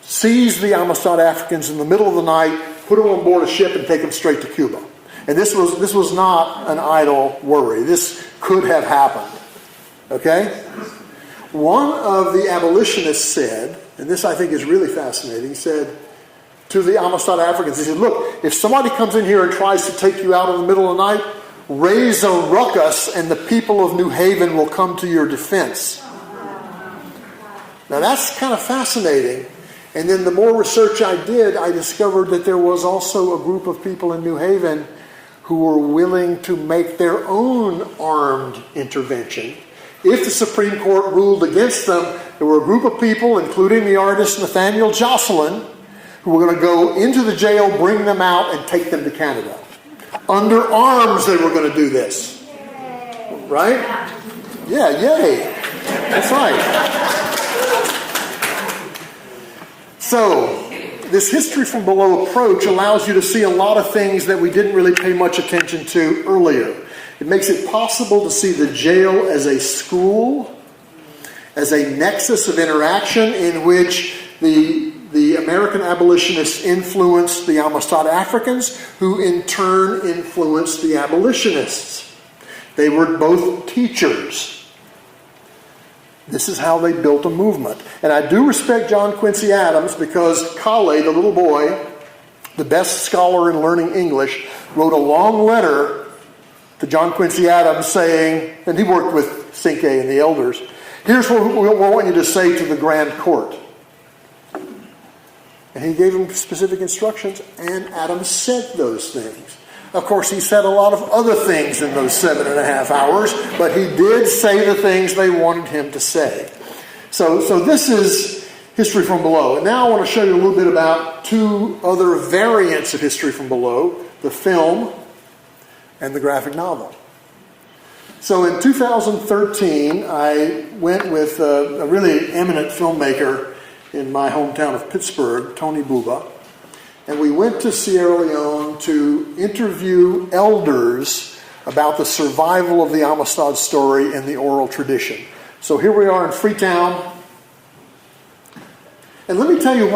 seize the Amistad Africans in the middle of the night, put them on board a ship, and take them straight to Cuba. And this was not an idle worry. This could have happened. Okay? One of the abolitionists said, and this I think is really fascinating, he said to the Amistad Africans, he said, look, if somebody comes in here and tries to take you out in the middle of the night, raise a ruckus and the people of New Haven will come to your defense. Now that's kind of fascinating. And then the more research I did, I discovered that there was also a group of people in New Haven who were willing to make their own armed intervention. If the Supreme Court ruled against them, there were a group of people, including the artist Nathaniel Jocelyn, who were going to go into the jail, bring them out, and take them to Canada. Under arms, they were going to do this. Right? Yeah, yay. That's right. So, this history from below approach allows you to see a lot of things that we didn't really pay much attention to earlier. It makes it possible to see the jail as a school, as a nexus of interaction in which the American abolitionists influenced the Amistad Africans, who in turn influenced the abolitionists. They were both teachers. This is how they built a movement. And I do respect John Quincy Adams because Kale, the little boy, the best scholar in learning English, wrote a long letter to John Quincy Adams saying, and he worked with Cinque and the elders, here's what we want you to say to the Grand Court. And he gave them specific instructions, and Adams said those things. Of course, he said a lot of other things in those 7.5 hours, but he did say the things they wanted him to say. So this is History from Below. And now I want to show you a little bit about two other variants of History from Below, the film and the graphic novel. So in 2013, I went with a really eminent filmmaker in my hometown of Pittsburgh, Tony Buba, and we went to Sierra Leone to interview elders about the survival of the Amistad story in the oral tradition. So here we are in Freetown. And let me tell you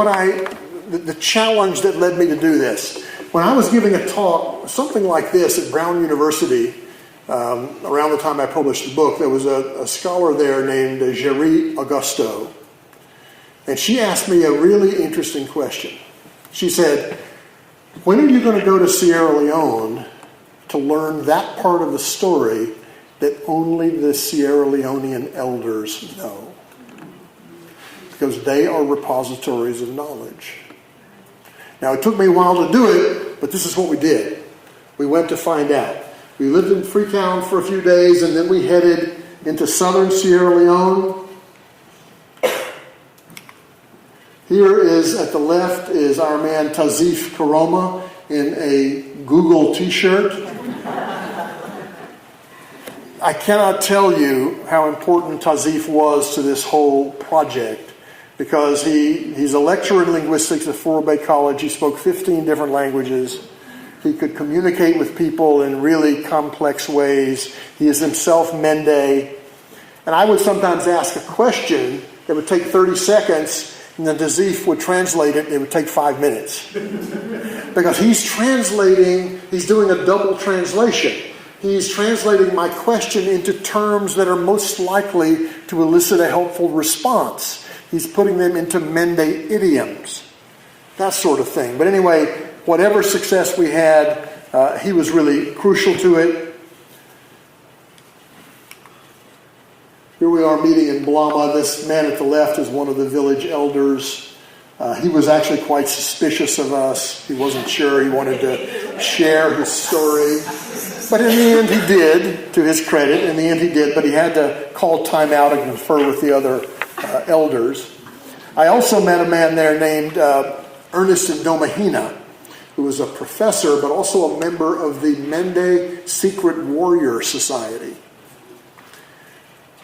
the challenge that led me to do this. When I was giving a talk, something like this at Brown University, around the time I published the book, there was a scholar there named Jerry Augusto. And she asked me a really interesting question. She said, when are you going to go to Sierra Leone to learn that part of the story that only the Sierra Leonean elders know? Because they are repositories of knowledge. Now, it took me a while to do it, but this is what we did. We went to find out. We lived in Freetown for a few days, and then we headed into southern Sierra Leone. Here is, at the left, is our man Tazif Karoma in a Google t-shirt. I cannot tell you how important Tazif was to this whole project because he's a lecturer in linguistics at Foro Bay College. He spoke 15 different languages. He could communicate with people in really complex ways. He is himself Mende. And I would sometimes ask a question that would take 30 seconds, and then Tazif would translate it, and it would take 5 minutes. Because he's doing a double translation. He's translating my question into terms that are most likely to elicit a helpful response. He's putting them into Mende idioms. That sort of thing. But anyway, whatever success we had, he was really crucial to it. Here we are meeting in Blama. This man at the left is one of the village elders. He was actually quite suspicious of us. He wasn't sure. He wanted to share his story. But in the end he did, to his credit. In the end he did, but he had to call time out and confer with the other elders. I also met a man there named Ernest Ndomahina, who was a professor, but also a member of the Mende Secret Warrior Society.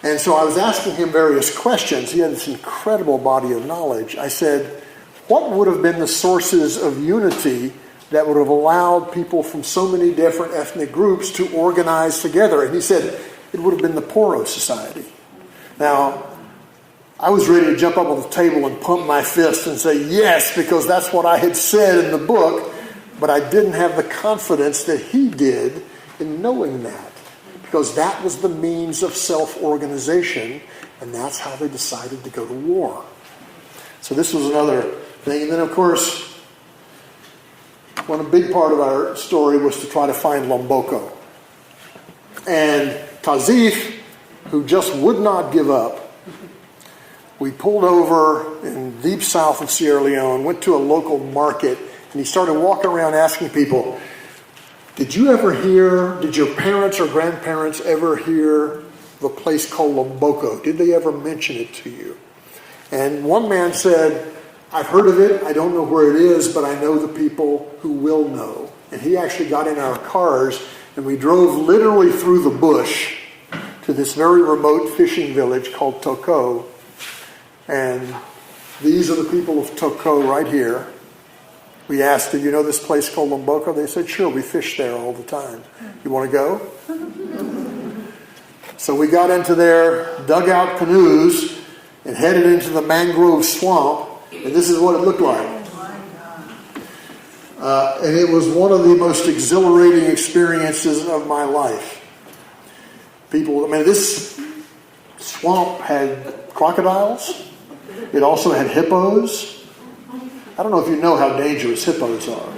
And so I was asking him various questions. He had this incredible body of knowledge. I said, what would have been the sources of unity that would have allowed people from so many different ethnic groups to organize together? And he said it would have been the Poro Society. Now, I was ready to jump up on the table and pump my fist and say yes, because that's what I had said in the book, but I didn't have the confidence that he did in knowing that, because that was the means of self-organization, and that's how they decided to go to war. So this was another thing. And then, of course, one big part of our story was to try to find Lomboko. And Tazif, who just would not give up, we pulled over in deep south of Sierra Leone, went to a local market, and he started walking around asking people, did your parents or grandparents ever hear of a place called Lomboko? Did they ever mention it to you? And one man said, I've heard of it, I don't know where it is, but I know the people who will know. And he actually got in our cars, and we drove literally through the bush to this very remote fishing village called Toko. And these are the people of Toko right here. We asked, do you know this place called Lomboko? They said, sure, we fish there all the time. You want to go? So we got into their dugout canoes and headed into the mangrove swamp. And this is what it looked like. And it was one of the most exhilarating experiences of my life. This swamp had crocodiles. It also had hippos. I don't know if you know how dangerous hippos are.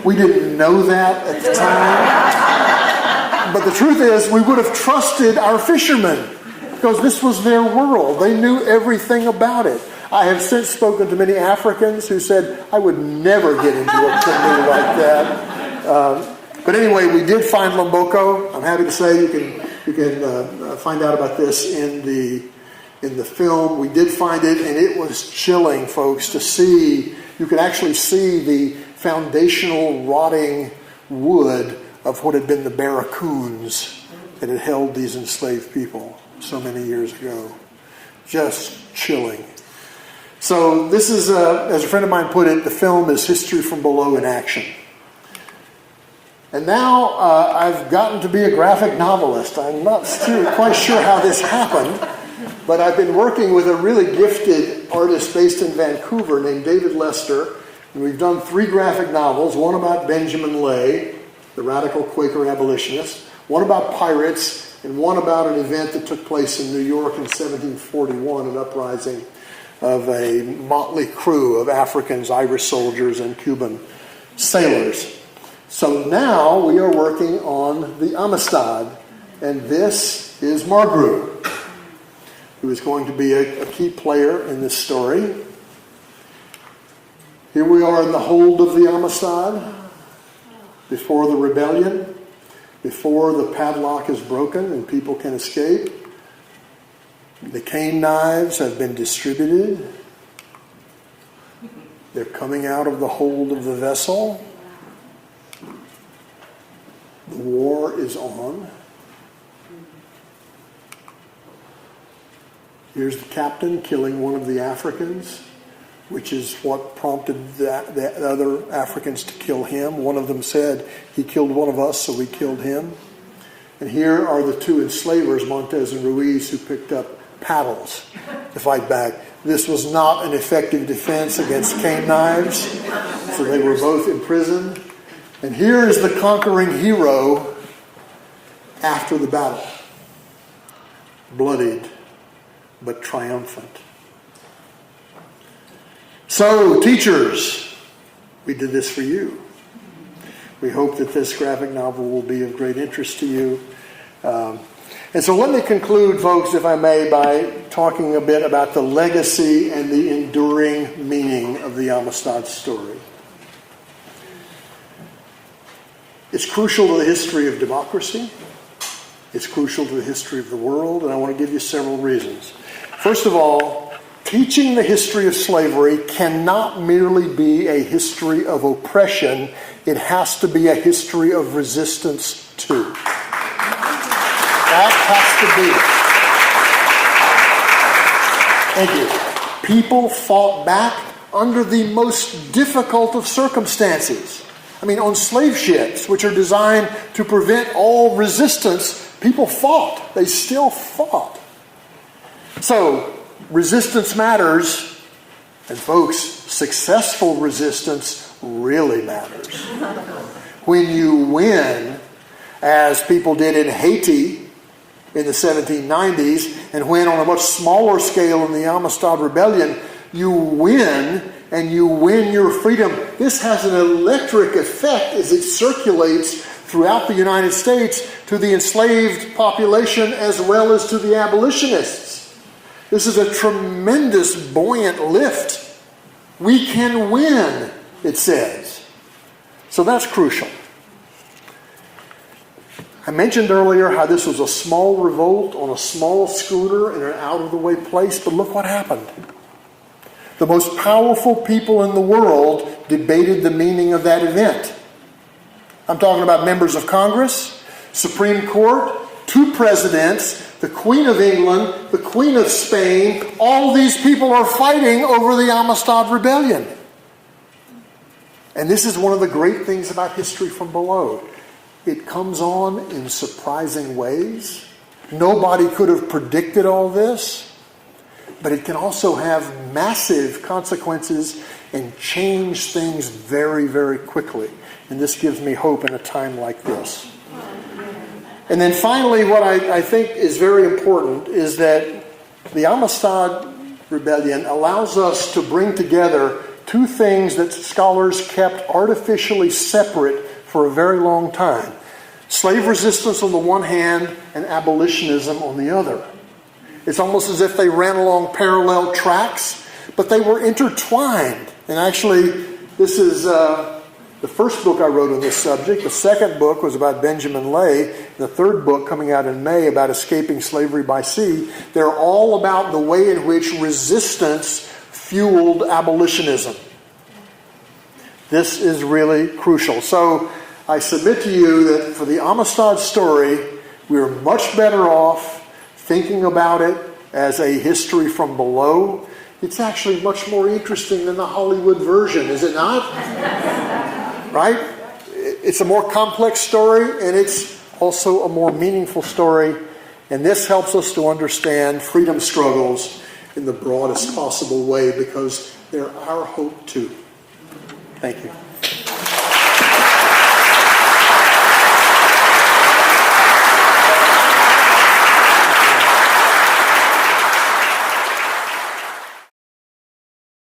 We didn't know that at the time. But the truth is, we would have trusted our fishermen because this was their world. They knew everything about it. I have since spoken to many Africans who said, I would never get into a canoe like that. But anyway, we did find Lomboko. I'm happy to say you can find out about this in the film. We did find it, and it was chilling, folks, to see. You could actually see the foundational rotting wood of what had been the barracoons that had held these enslaved people so many years ago. Just chilling. So this is, as a friend of mine put it, the film is history from below in action. And now I've gotten to be a graphic novelist. I'm not quite sure how this happened, but I've been working with a really gifted artist based in Vancouver named David Lester, and we've done 3 graphic novels, one about Benjamin Lay, the radical Quaker abolitionist, one about pirates, and one about an event that took place in New York in 1741, an uprising of a motley crew of Africans, Irish soldiers, and Cuban sailors. So now we are working on the Amistad, and this is Margru, who is going to be a key player in this story. Here we are in the hold of the Amistad, before the rebellion, before the padlock is broken and people can escape. The cane knives have been distributed. They're coming out of the hold of the vessel. The war is on. Here's the captain killing one of the Africans, which is what prompted the other Africans to kill him. One of them said, he killed one of us, so we killed him. And here are the 2 enslavers, Montez and Ruiz, who picked up paddles to fight back. This was not an effective defense against cane knives, so they were both imprisoned. And here is the conquering hero after the battle, bloodied but triumphant. So, teachers, we did this for you. We hope that this graphic novel will be of great interest to you. And so let me conclude, folks, if I may, by talking a bit about the legacy and the enduring meaning of the Amistad story. It's crucial to the history of democracy. It's crucial to the history of the world, and I want to give you several reasons. First of all, teaching the history of slavery cannot merely be a history of oppression. It has to be a history of resistance too. That has to be. Thank you. People fought back under the most difficult of circumstances. I mean, on slave ships, which are designed to prevent all resistance, people fought. They still fought. So, resistance matters, and folks, successful resistance really matters. When you win, as people did in Haiti in the 1790s, and when on a much smaller scale in the Amistad Rebellion, you win and you win your freedom. This has an electric effect as it circulates throughout the United States to the enslaved population as well as to the abolitionists. This is a tremendous buoyant lift. We can win, it says. So that's crucial. I mentioned earlier how this was a small revolt on a small schooner in an out-of-the-way place, but look what happened. The most powerful people in the world debated the meaning of that event. I'm talking about members of Congress, Supreme Court, 2 presidents, the Queen of England, the Queen of Spain. All these people are fighting over the Amistad Rebellion. And this is one of the great things about history from below. It comes on in surprising ways. Nobody could have predicted all this. But it can also have massive consequences and change things very, very quickly. And this gives me hope in a time like this. And then finally, what I think is very important is that the Amistad Rebellion allows us to bring together 2 things that scholars kept artificially separate for a very long time. Slave resistance on the one hand and abolitionism on the other. It's almost as if they ran along parallel tracks, but they were intertwined. And actually, this is the first book I wrote on this subject. The second book was about Benjamin Lay. The third book, coming out in May, about escaping slavery by sea. They're all about the way in which resistance fueled abolitionism. This is really crucial. So I submit to you that for the Amistad story, we're much better off thinking about it as a history from below. It's actually much more interesting than the Hollywood version, is it not? Right? It's a more complex story, and it's also a more meaningful story. And this helps us to understand freedom struggles in the broadest possible way, because they're our hope too. Thank you.